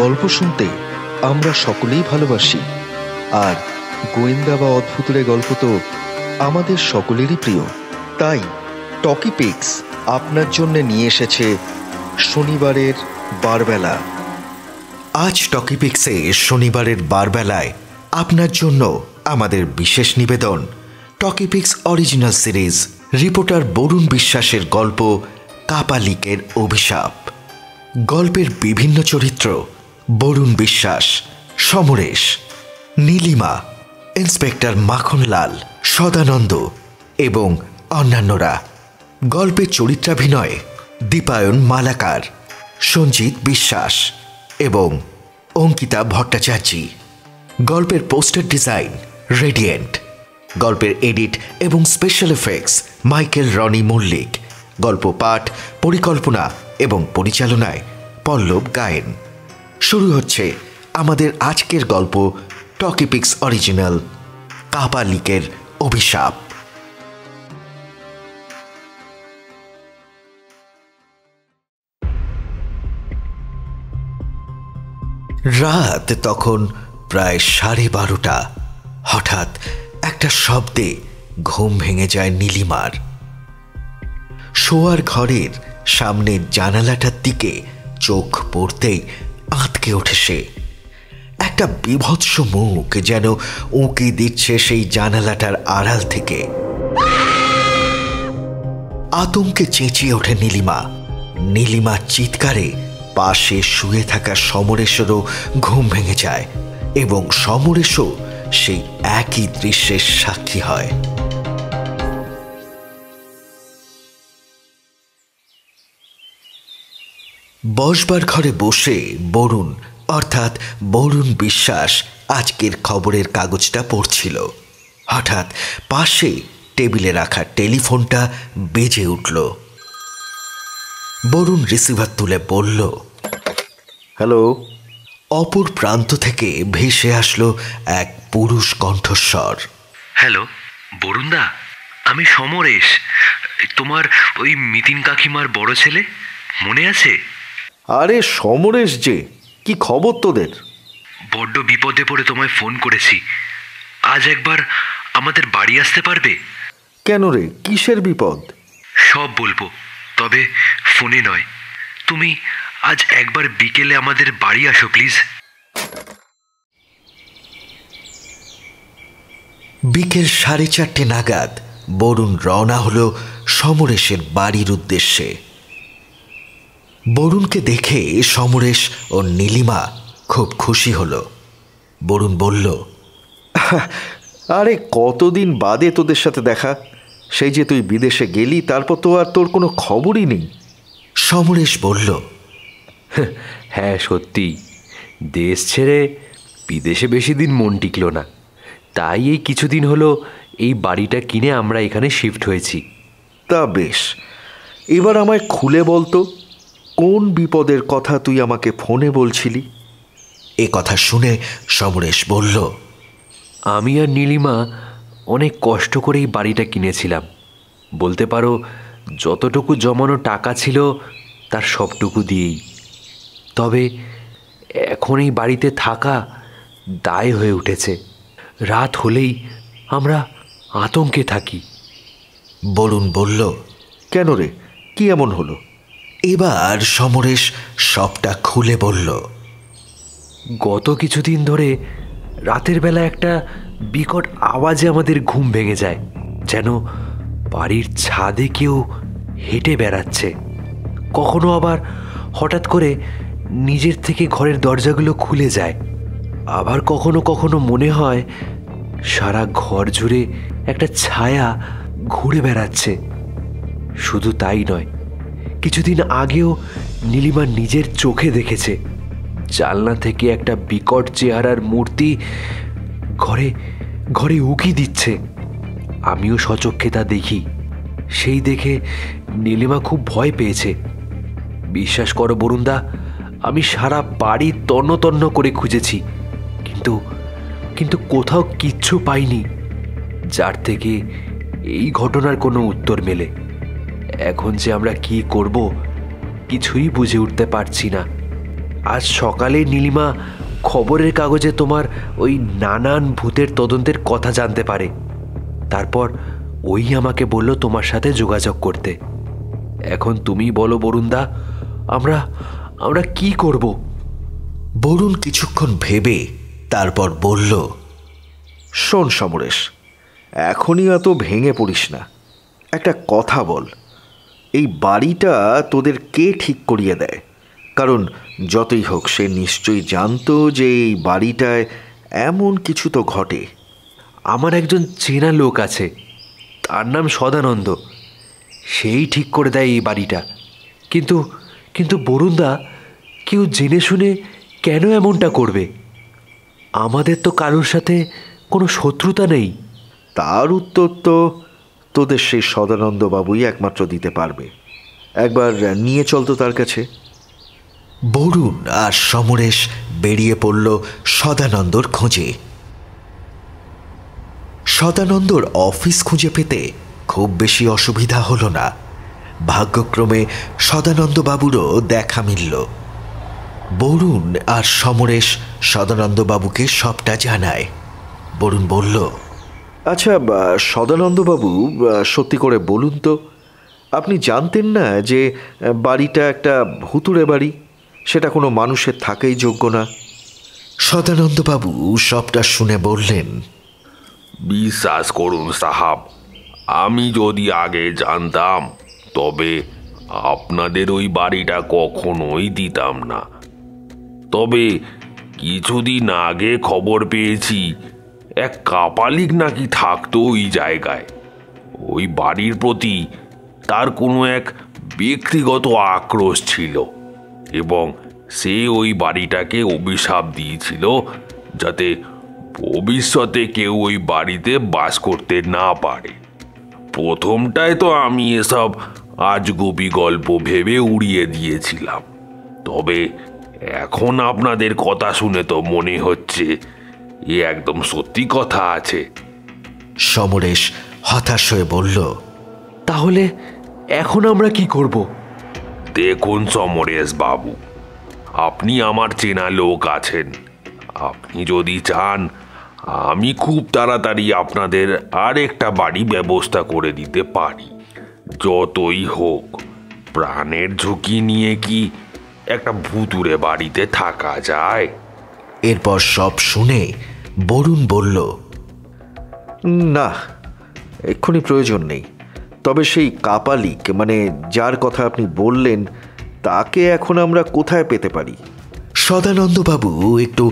গল্প শুনতে আমরা সকলেই ভালোবাসি, আর গোয়েন্দা বা অদ্ভুতের গল্প তো আমাদের সকলেরই প্রিয়। তাই টকি পিক্স আপনার জন্য নিয়ে এসেছে শনিবারের বারবেলা। আজ টকি পিক্সে শনিবারের বারবেলায় আপনার জন্য আমাদের বিশেষ নিবেদন, Talkie Pix original series reporter Barun বিশ্বাসের গল্প কাপালিকের অভিশাপ। গল্পের বিভিন্ন চরিত্র বরুণ বিশ্বাস, সমরেশ, নীলিমা, ইন্সপেক্টর মাখনলাল, সদানন্দ এবং অন্যান্যরা। গল্পের চরিত্রাভিনয় দীপায়ন মালাকার, সঞ্জিত বিশ্বাস এবং অঙ্কিতা ভট্টাচার্য। গল্পের পোস্টার ডিজাইন রেডিয়েন্ট। গল্পের এডিট এবং special effects Michael Roni Mallick. গল্প পাঠ, পরিকল্পনা এবং পরিচালনায় পল্লব গায়েন। শুরু হচ্ছে আমাদের আজকের গল্প, টকি পিক্স অরিজিনাল কাপালিকের অভিশাপ। রাত তখন প্রায় 12:30। হঠাৎ একটা শব্দে ঘুম ভেঙে যায় নীলিমার। শোয়ার ঘরের সামনের জানালাটার দিকে চোখ পড়তেই আঁতকে ওঠে সে। একটা বিভৎস মুখ যেন উঁকি দিচ্ছে সেই জানালাটার আড়াল থেকে। আতঙ্কে চেঁচিয়ে ওঠে নীলিমা। নীলিমার চিৎকারে পাশে শুয়ে থাকা সমরেশেরও ঘুম ভেঙে যায় এবং সমরেশও সেই একই দৃশ্যের সাক্ষী হয়। বসবার ঘরে বসে বরুণ অর্থাৎ বরুণ বিশ্বাস আজকের খবরের কাগজটা পড়ছিল। হঠাৎ পাশে টেবিলে রাখা টেলিফোনটা বেজে উঠল। বরুণ রিসিভার তুলে বলল, হ্যালো। অপর প্রান্ত থেকে ভেসে আসলো এক পুরুষ কণ্ঠস্বর। হ্যালো বরুণদা, আমি সমরেশ, তোমার ওই মিতিন কাকিমার বড় ছেলে, মনে আছে? আরে সমরেশ যে, কি খবর তোদের? বড্ড বিপদে পড়ে তোমায় ফোন করেছি। আজ একবার আমাদের বাড়ি আসতে পারবে? কেন রে, কিসের বিপদ? সব বলবো, তবে ফোনে নয়। তুমি আজ একবার বিকেলে আমাদের বাড়ি আসো প্লিজ। বিকেল 4:30 নাগাদ বরুণ রওনা হলো সমরেশের বাড়ির উদ্দেশ্যে। বরুণকে দেখে সমরেশ ও নীলিমা খুব খুশি হলো। বরুণ বলল, আরে কতদিন বাদে তোদের সাথে দেখা। সেই যে তুই বিদেশে গেলি, তারপর তো আর তোর কোনো খবরই নেই। সমরেশ বলল, হ্যাঁ সত্যি, দেশ ছেড়ে বিদেশে বেশি দিন মন টিকল না, তাই এই কিছুদিন হলো এই বাড়িটা কিনে আমরা এখানে শিফট হয়েছি। তা বেশ, এবার আমায় খুলে বলতো, কোন বিপদের কথা তুই আমাকে ফোনে বলছিলি? এ কথা শুনে সমরেশ বলল, আমি আর নীলিমা অনেক কষ্ট করে এই বাড়িটা কিনেছিলাম। বলতে পারো যতটুকু জমানো টাকা ছিল তার সবটুকু দিয়েই। তবে এখন এই বাড়িতে থাকা দায় হয়ে উঠেছে। রাত হলেই আমরা আতঙ্কে থাকি। বরুণ বলল, কেন রে, কি এমন হলো? এবার সমরেশ সবটা খুলে বলল, গত কিছুদিন ধরে রাতের বেলা একটা বিকট আওয়াজে আমাদের ঘুম ভেঙে যায়, যেন বাড়ির ছাদে কেউ হেঁটে বেড়াচ্ছে। কখনো আবার হঠাৎ করে নিজের থেকে ঘরের দরজাগুলো খুলে যায়। আবার কখনো কখনো মনে হয় সারা ঘর জুড়ে একটা ছায়া ঘুরে বেড়াচ্ছে। শুধু তাই নয়, কিছুদিন আগেও নীলিমা নিজের চোখে দেখেছে জানলা থেকে একটা বিকট চেহারার মূর্তি ঘরে ঘরে উকি দিচ্ছে। আমিও সচক্ষে তা দেখি। সেই দেখে নীলিমা খুব ভয় পেয়েছে। বিশ্বাস করো বরুণদা, আমি সারা বাড়ি তন্ন তন্ন করে খুঁজেছি, কিন্তু কোথাও কিচ্ছু পাইনি যার থেকে এই ঘটনার কোনো উত্তর মেলে। এখন যে আমরা কি করব কিছুই বুঝে উঠতে পারছি না। আজ সকালে নীলিমা খবরের কাগজে তোমার ওই নানান ভূতের তদন্তের কথা জানতে পারে। তারপর ওই আমাকে বলল তোমার সাথে যোগাযোগ করতে। এখন তুমি বলো বরুণদা, আমরা আমরা কি করব? বরুণ কিছুক্ষণ ভেবে তারপর বলল, শোন সমরেশ, এখনই এত ভেঙে পড়িস না। একটা কথা বল, এই বাড়িটা তোদের কে ঠিক করিয়ে দেয়? কারণ যতই হোক সে নিশ্চয়ই জানতো যে এই বাড়িটায় এমন কিছু তো ঘটে। আমার একজন চেনা লোক আছে, তার নাম সদানন্দ। সেই ঠিক করে দেয় এই বাড়িটা। কিন্তু কিন্তু বরুণদা, কেউ জেনে শুনে কেন এমনটা করবে? আমাদের তো কারোর সাথে কোনো শত্রুতা নেই। তার উত্তর তো তোদের সেই সদানন্দবাবুই একমাত্র দিতে পারবে। একবার নিয়ে চল তো তার কাছে। বরুণ আর সমরেশ বেরিয়ে পড়ল সদানন্দর খোঁজে। সদানন্দর অফিস খুঁজে পেতে খুব বেশি অসুবিধা হলো না। ভাগ্যক্রমে সদানন্দবাবুরও দেখা মিলল। বরুণ আর সমরেশ সদানন্দবাবুকে সবটা জানায়। বরুণ বলল, আচ্ছা সদানন্দবাবু, সত্যি করে বলুন তো, আপনি জানতেন না যে বাড়িটা একটা ভুতুড়ে বাড়ি? সেটা কোনো মানুষের থাকাই যোগ্য না। সদানন্দবাবু সবটা শুনে বললেন, বিশ্বাস করুন সাহাব, আমি যদি আগে জানতাম তবে আপনাদের ওই বাড়িটা কখনোই দিতাম না। তবে কিছুদিন আগে খবর পেয়েছি এক কাপালিক নাকি থাকতো ওই জায়গায়। ওই বাড়ির প্রতি তার কোনো এক ব্যক্তিগত আক্রোশ ছিল এবং সে ওই বাড়িটাকে অভিশাপ দিয়েছিল যাতে ভবিষ্যতে কেউ ওই বাড়িতে বাস করতে না পারে। প্রথমটায় তো আমি এসব আজগুবি গল্প ভেবে উড়িয়ে দিয়েছিলাম, তবে এখন আপনাদের কথা শুনে তো মনে হচ্ছে এ একদম সত্যি কথা আছে। সমরেশ হতাশ হয়ে বলল, তাহলে এখন আমরা কি করব? দেখুন সমরেশ বাবু, আপনি আমার চেনা লোক আছেন। আপনি যদি চান আমি খুব তাড়াতাড়ি আপনাদের আর একটা বাড়ি ব্যবস্থা করে দিতে পারি। যতই হোক, প্রাণের ঝুঁকি নিয়ে কি একটা ভুতুড়ে বাড়িতে থাকা যায়? এরপর সব শুনে বরুণ বলল, না, এক্ষুনি প্রয়োজন নেই। তবে সেই কাপালিক, মানে যার কথা আপনি বললেন, তাকে এখন আমরা কোথায় পেতে পারি? সদানন্দবাবু একটু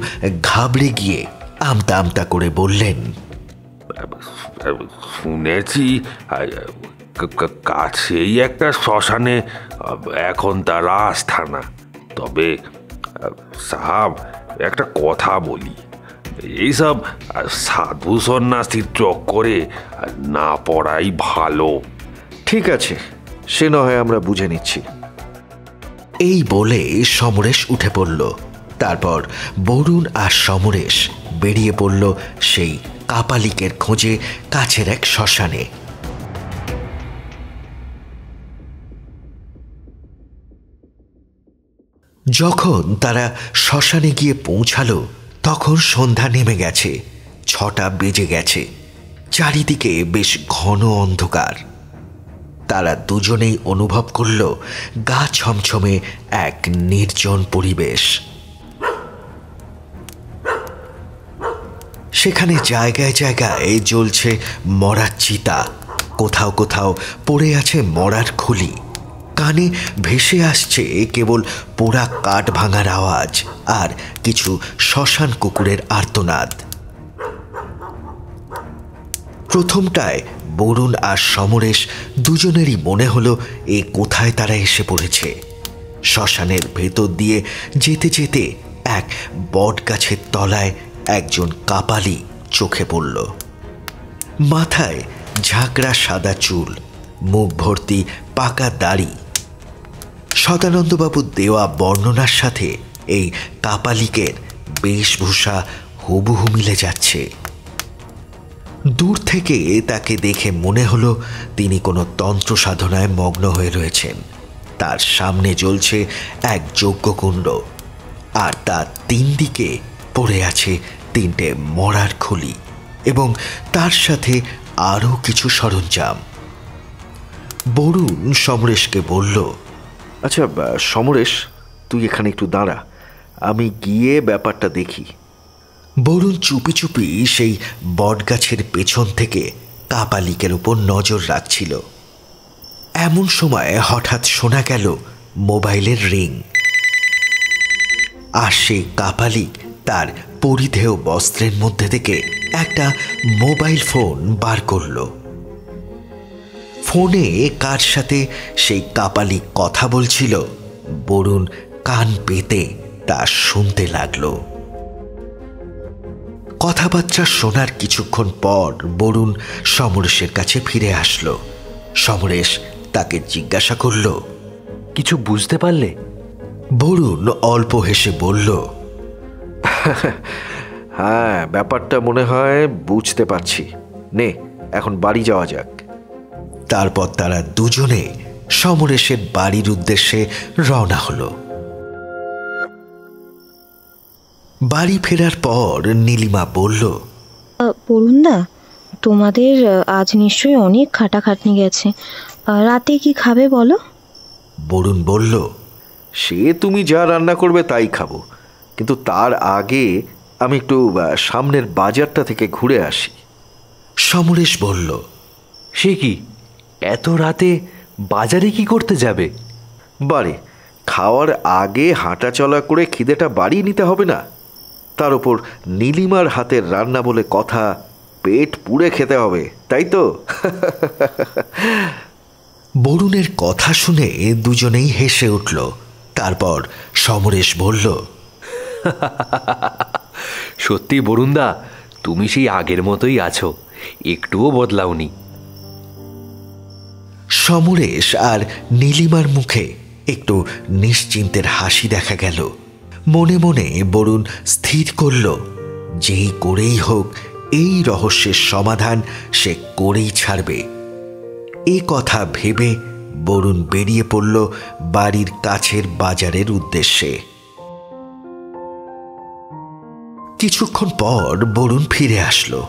ঘাবড়ে গিয়ে আমতা আমতা করে বললেন, শুনেছি কাছেই একটা শ্মশানে এখন তার আস্থানা। তবে সাহাব, একটা কথা বলি, এইসব সাধু সন্ন্যাসীর চক্করে না পড়াই ভালো। ঠিক আছে, সে না হয় আমরা বুঝে নিচ্ছি। এই বলে সমরেশ উঠে পড়ল। তারপর বরুণ আর সমরেশ বেরিয়ে পড়ল সেই কাপালিকের খোঁজে কাছের এক শ্মশানে। যখন তারা শ্মশানে গিয়ে পৌঁছালো তখন সন্ধ্যা নেমে গেছে। 6টা বেজে গেছে। চারিদিকে বেশ ঘন অন্ধকার। তারা দুজনেই অনুভব করল গা ছমছমে এক নির্জন পরিবেশ। সেখানে জায়গায় জায়গায় জ্বলছে মরার চিতা, কোথাও কোথাও পড়ে আছে মরার খুলি। কানে ভেসে আসছে কেবল পোড়া কাঠ ভাঙার আওয়াজ আর কিছু শ্মশান কুকুরের আর্তনাদ। প্রথমটায় বরুণ আর সমরেশ দুজনেরই মনে হলো এ কোথায় তারা এসে পড়েছে। শ্মশানের ভেতর দিয়ে যেতে যেতে এক বট গাছের তলায় একজন কাপালি চোখে পড়ল। মাথায় ঝাঁকড়া সাদা চুল, মুখ ভর্তি পাকা দাড়ি। সদানন্দবাবুর দেওয়া বর্ণনার সাথে এই কাপালিকের বেশভূষা হুবহু মিলে যাচ্ছে। দূর থেকে তাকে দেখে মনে হলো তিনি কোনো তন্ত্র সাধনায় মগ্ন হয়ে রয়েছেন। তার সামনে জ্বলছে এক যজ্ঞকুণ্ড, আর তার 3 দিকে পড়ে আছে 3টে মরার খুলি এবং তার সাথে আরও কিছু সরঞ্জাম। বরুণ সমরেশকে বলল, আচ্ছা সমরেশ, তুই এখানে একটু দাঁড়া, আমি গিয়ে ব্যাপারটা দেখি। বরুণ চুপি চুপি সেই বটগাছের পেছন থেকে কাপালিকের উপর নজর রাখছিল। এমন সময় হঠাৎ শোনা গেল মোবাইলের রিং। আর সেই কাপালিক তার পরিধেয় বস্ত্রের মধ্যে থেকে একটা মোবাইল ফোন বার করল। ফোনে কার সাথে সেই কাপালিক কথা বলছিল বরুণ কান পেতে তা শুনতে লাগলো। কথাবার্তা শোনার কিছুক্ষণ পর বরুণ সমরেশের কাছে ফিরে আসলো। সমরেশ তাকে জিজ্ঞাসা করল, কিছু বুঝতে পারলে? বরুণ অল্প হেসে বলল, হ্যাঁ, ব্যাপারটা মনে হয় বুঝতে পারছি। নে, এখন বাড়ি যাওয়া যাক। তারপর তারা দুজনে সমরেশের বাড়ির উদ্দেশ্যে রওনা হলো। বাড়ি ফেরার পর নীলিমা বলল, বরুণদা, তোমাদের আজ নিশ্চয়ই অনেক খাটাখাটনি গেছে। রাতে কি খাবে বলো? বরুণ বলল, সে তুমি যা রান্না করবে তাই খাবো, কিন্তু তার আগে আমি একটু সামনের বাজারটা থেকে ঘুরে আসি। সমরেশ বলল, সে কি, এত রাতে বাজারে কি করতে যাবে? বারে, খাওয়ার আগে হাঁটা চলা করে খিদেটা বাড়িয়ে নিতে হবে না? তার উপর নীলিমার হাতের রান্না বলে কথা, পেট পুড়ে খেতে হবে, তাই তো? বরুণের কথা শুনে দুজনেই হেসে উঠল। তারপর সমরেশ বলল, সত্যি বরুণদা, তুমি সেই আগের মতোই আছো, একটুও বদলাওনি। সমরেশ আর নীলিমার মুখে একটু নিশ্চিন্তের হাসি দেখা গেল। মনে মনে বরুণ স্থির করল, যেই করেই হোক এই রহস্যের সমাধান সে করেই ছাড়বে। এই কথা ভেবে বরুণ বেরিয়ে পড়ল বাড়ির কাছের বাজারের উদ্দেশ্যে। কিছুক্ষণ পর বরুণ ফিরে আসলো।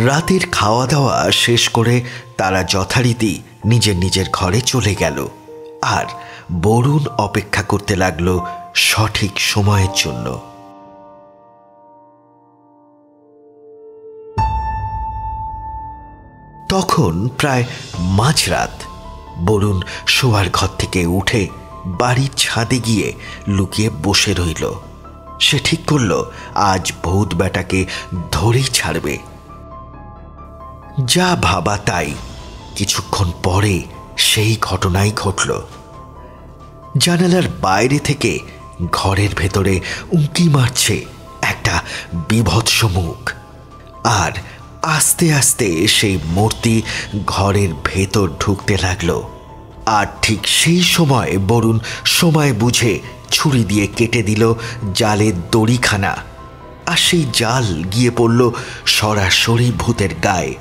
রাতের খাওয়া দাওয়া শেষ করে তারা যথারীতি নিজের নিজের ঘরে চলে গেল। আর বরুণ অপেক্ষা করতে লাগলো সঠিক সময়ের জন্য। তখন প্রায় মাঝরাত। বরুণ শোয়ার ঘর থেকে উঠে বাড়ির ছাদে গিয়ে লুকিয়ে বসে রইল। সে ঠিক করল আজ ভূত বেটাকে ধরেই ছাড়বে। যা ভাবা তাই। কিছুক্ষণ পরে সেই ঘটনাই ঘটল। জানালার বাইরে থেকে ঘরের ভেতরে উঁকি মারছে একটা বীভৎস মুখ। আর আস্তে আস্তে সেই মূর্তি ঘরের ভেতর ঢুকতে লাগলো। আর ঠিক সেই সময় বরুণ সময় বুঝে ছুরি দিয়ে কেটে দিল জালের দড়িখানা। আর সেই জাল গিয়ে পড়ল সরাসরি ভূতের গায়ে।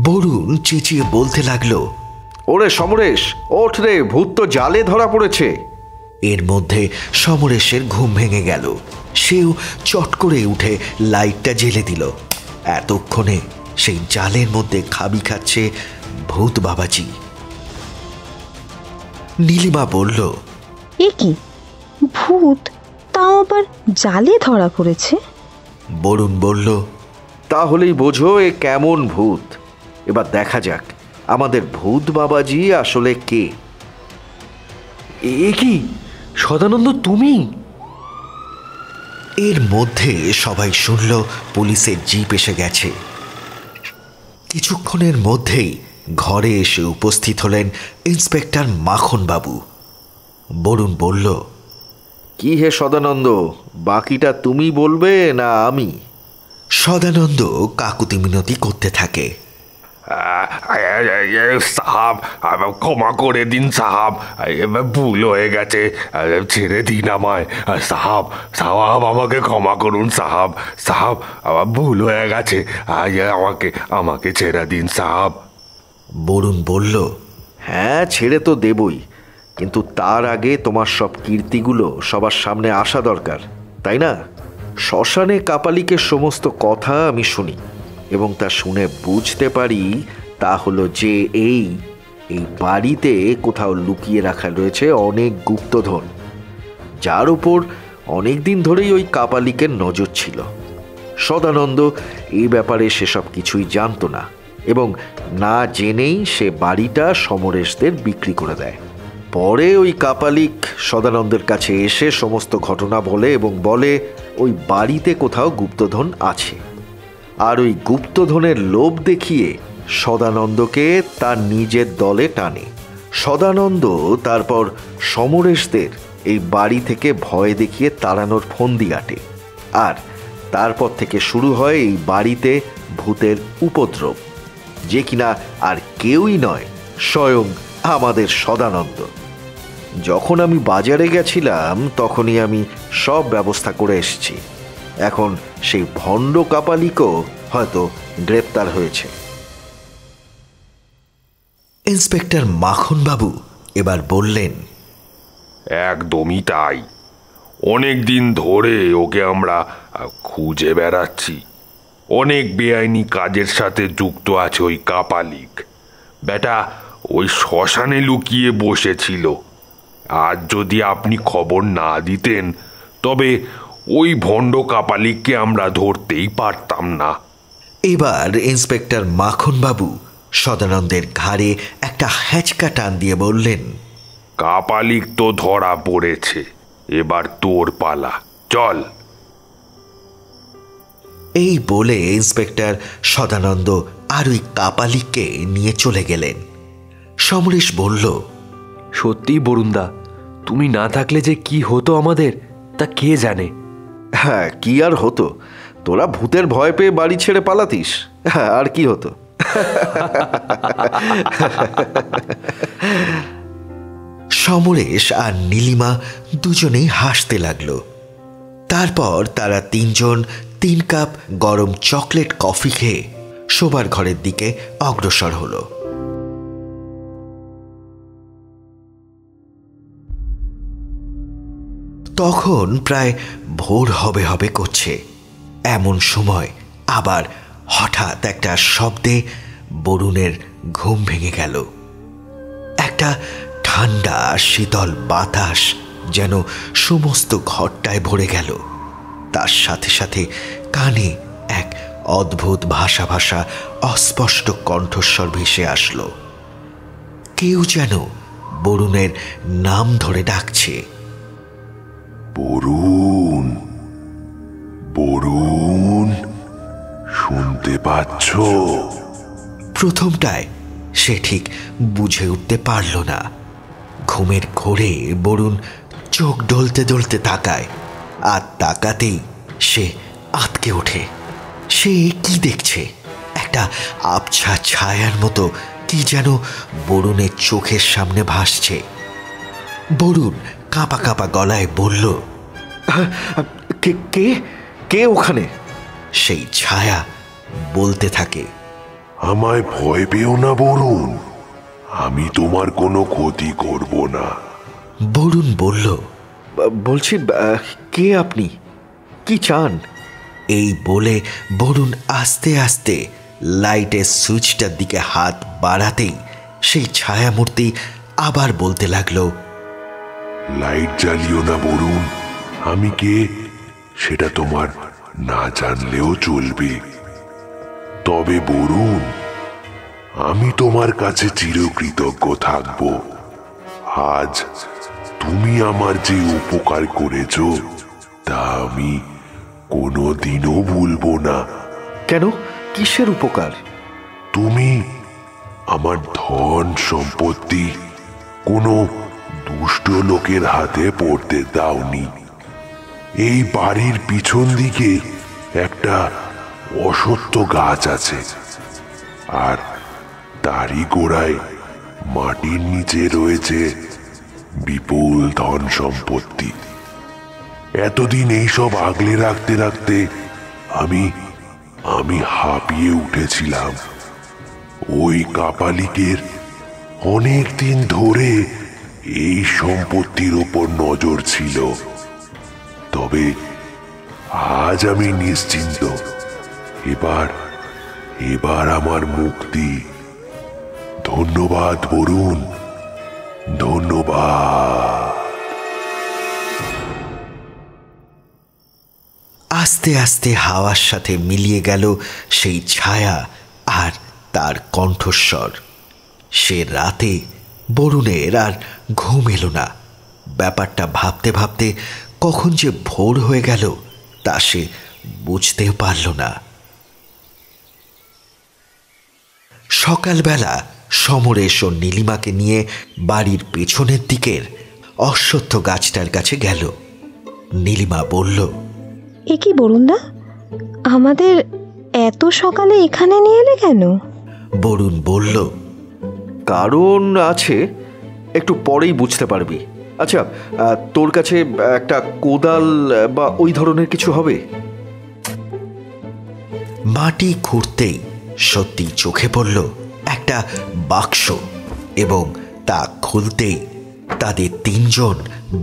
বরুণ চেঁচিয়ে বলতে লাগলো, ওরে সমরেশ, ওঠ রে, ভূত তো জালে ধরা পড়েছে। এর মধ্যে সমরেশের ঘুম ভেঙে গেল। সেও চট করে উঠে লাইটটা জ্বেলে দিল। এতক্ষণে সেই জালের মধ্যে খাবি খাচ্ছে ভূত বাবাজি। নীলিমা বলল, এ কি, ভূত তাও আবার জালে ধরা পড়েছে? বরুণ বলল, তাহলেই বোঝো এ কেমন ভূত। এবার দেখা যাক আমাদের ভূত বাবাজি আসলে কে। এ কি সদানন্দ, তুমি? এর মধ্যে সবাই শুনল পুলিশের জিপ এসে গেছে। কিছুক্ষণের মধ্যেই ঘরে এসে উপস্থিত হলেন ইন্সপেক্টর মাখনবাবু। বরুণ বলল, কি হে সদানন্দ, বাকিটা তুমি বলবে না আমি? সদানন্দ কাকুতি মিনতি করতে থাকে। সাহাব, ক্ষমা করে দিন সাহাব, ভুল হয়ে গেছে, ছেড়ে দিন আমায়। সাহাব, সাহাব আমাকে ক্ষমা করুন সাহাব, সাহাব আমার ভুল হয়ে গেছে, আমাকে আমাকে ছেড়ে দিন সাহাব। বরুণ বলল, হ্যাঁ, ছেড়ে তো দেবই, কিন্তু তার আগে তোমার সব কীর্তিগুলো সবার সামনে আসা দরকার, তাই না? শ্মশানে কাপালিকের সমস্ত কথা আমি শুনি এবং তা শুনে বুঝতে পারি তা হলো যে এই বাড়িতে কোথাও লুকিয়ে রাখা রয়েছে অনেক গুপ্তধন, যার উপর অনেক দিন ধরেই ওই কাপালিকের নজর ছিল। সদানন্দ এই ব্যাপারে সেসব কিছুই জানতো না এবং না জেনেই সে বাড়িটা সমরেশদের বিক্রি করে দেয়। পরে ওই কাপালিক সদানন্দের কাছে এসে সমস্ত ঘটনা বলে এবং বলে ওই বাড়িতে কোথাও গুপ্তধন আছে, আর ওই গুপ্তধনের লোভ দেখিয়ে সদানন্দকে তার নিজের দলে টানে। সদানন্দ তারপর সমরেশদের এই বাড়ি থেকে ভয় দেখিয়ে তাড়ানোর ফন্দি আটে, আর তারপর থেকে শুরু হয় এই বাড়িতে ভূতের উপদ্রব, যে কিনা আর কেউই নয়, স্বয়ং আমাদের সদানন্দ। যখন আমি বাজারে গেছিলাম তখনই আমি সব ব্যবস্থা করে এসেছি। এখন সেই ভণ্ড কাপালিকও হয়তো গ্রেপ্তার হয়েছে। ইন্সপেক্টর মাখনবাবু এবার বললেন, একদমই তাই। অনেক দিন ধরে ওকে আমরা খুঁজে বেড়াচ্ছি। অনেক বেআইনি কাজের সাথে যুক্ত আছে ওই কাপালিক। বেটা ওই শ্মশানে লুকিয়ে বসেছিল। আজ যদি আপনি খবর না দিতেন তবে ওই ভণ্ড কাপালিককে আমরা ধরতেই পারতাম না। এবার ইন্সপেক্টর মাখনবাবু সদানন্দের ঘাড়ে একটা হ্যাঁচকা টান দিয়ে বললেন, কাপালিক তো ধরা পড়েছে, এবার তোর পালা, চল। এই বলে ইন্সপেক্টর সদানন্দ আর ওই কাপালিককে নিয়ে চলে গেলেন। সমরেশ বলল, সত্যি বরুণদা, তুমি না থাকলে যে কি হতো আমাদের তা কে জানে। হ্যাঁ, কি আর হতো, তোরা ভূতের ভয় পেয়ে বাড়ি ছেড়ে পালাতিস, হ্যাঁ, আর কি হতো। সমরেশ আর নীলিমা দুজনেই হাসতে লাগলো। তারপর তারা তিনজন 3 কাপ গরম চকলেট কফি খেয়ে শোবার ঘরের দিকে অগ্রসর হলো। তখন প্রায় ভোর হবে হবে করছে। এমন সময় আবার হঠাৎ একটা শব্দে বরুণের ঘুম ভেঙে গেল। একটা ঠান্ডা শীতল বাতাস যেন সমস্ত ঘরটায় ভরে গেল। তার সাথে সাথে কানে এক অদ্ভুত ভাষা ভাষা অস্পষ্ট কণ্ঠস্বর ভেসে আসলো। কেউ যেন বরুণের নাম ধরে ডাকছে, বরুণ, বরুণ, শুনতে পাচ্ছ? প্রথমটায় সে ঠিক বুঝে উঠতে পারল না। ঘুমের ঘোরে বরুণ চোখ ডলতে ডলতে তাকায়, আর তাকাতেই সে আঁতকে ওঠে। সে কি দেখছে? একটা আবছা ছায়ার মতো কি যেন বরুণের চোখের সামনে ভাসছে। বরুণ কাঁপা কাঁপা গলায় বলল, কে কে কে ওখানে? সেই ছায়া বলতে থাকে, আমায় ভয় পেও না বরুণ, আমি তোমার কোনো ক্ষতি করব না। বরুণ বলল, বলছি, কে আপনি? কি চান? এই বলে বরুণ আস্তে আস্তে লাইটের সুইচটার দিকে হাত বাড়াতেই সেই ছায়ামূর্তি আবার বলতে লাগলো, লাইট জ্বালিও না বরুণ, আমি কে সেটা তোমার না জানলেও চলবে। তবে বরুণ, আমি তোমার কাছে চিরকৃতজ্ঞ থাকব। আজ তুমি আমার যে উপকার করেছ তা আমি কোনোদিনও ভুলবো না। কেন? কিসের উপকার? তুমি আমার ধন সম্পত্তি কোনো দুষ্ট লোকের হাতে পড়তে দাওনি। এই বাড়ির পিছন দিকে একটা অসত্য গাছ আছে, আর তারই গোড়ায় মাটির নিচে রয়েছে বিপুল ধন সম্পত্তি। এতদিন এইসব আগলে রাখতে রাখতে আমি হাঁপিয়ে উঠেছিলাম। ওই কাপালিকের অনেক দিন ধরে এই সম্পত্তির ওপর নজর ছিল। তবে আজ আমি নিশ্চিন্ত। এবার আমার মুক্তি। ধন্যবাদ বরুণ, ধন্যবাদ। আস্তে আস্তে হাওয়ার সাথে মিলিয়ে গেল সেই ছায়া আর তার কণ্ঠস্বর। সে রাতে বরুণের আর ঘুম এলো না। ব্যাপারটা ভাবতে ভাবতে কখন যে ভোর হয়ে গেল তা সে বুঝতেও পারল না। সকালবেলা সমরেশ ও নীলিমাকে নিয়ে বাড়ির পেছনের দিকের অশ্বত্থ গাছটার কাছে গেল। নীলিমা বলল, এ কি বরুণদা, আমাদের এত সকালে এখানে নিয়ে এলে কেন? বরুণ বলল, কারণ আছে, একটু পরেই বুঝতে পারবি। আচ্ছা, তোর কাছে একটা কোদাল বা ওই ধরনের কিছু হবে? মাটি খুঁড়তেই সত্যি চোখে পড়ল একটা বাক্স, এবং তা খুলতেই তাদের তিনজন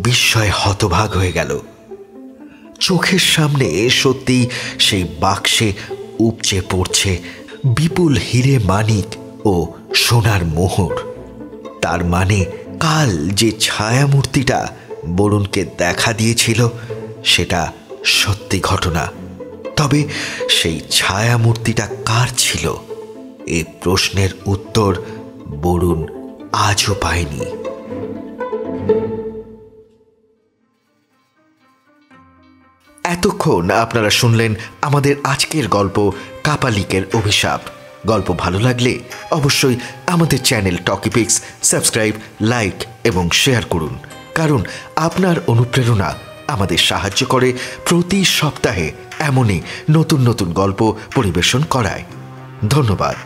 বিস্ময়ে হতভাগ হয়ে গেল। চোখের সামনে সত্যি সেই বাক্সে উপচে পড়ছে বিপুল হিরে মানিক ও সোনার মোহর। তার মানে কাল যে ছায়ামূর্তিটা বরুণকে দেখা দিয়েছিল সেটা সত্যি ঘটনা। তবে সেই ছায়ামূর্তিটা কার ছিল, এই প্রশ্নের উত্তর বরুণ আজও পায়নি। এতক্ষণ আপনারা শুনলেন আমাদের আজকের গল্প কাপালিকের অভিশাপ। গল্প ভালো লাগলে অবশ্যই আমাদের চ্যানেল টকিপিক্স সাবস্ক্রাইব, লাইক এবং শেয়ার করুন, কারণ আপনার অনুপ্রেরণা আমাদের সাহায্য করে প্রতি সপ্তাহে এমনই নতুন নতুন গল্প পরিবেশন করায়। ধন্যবাদ।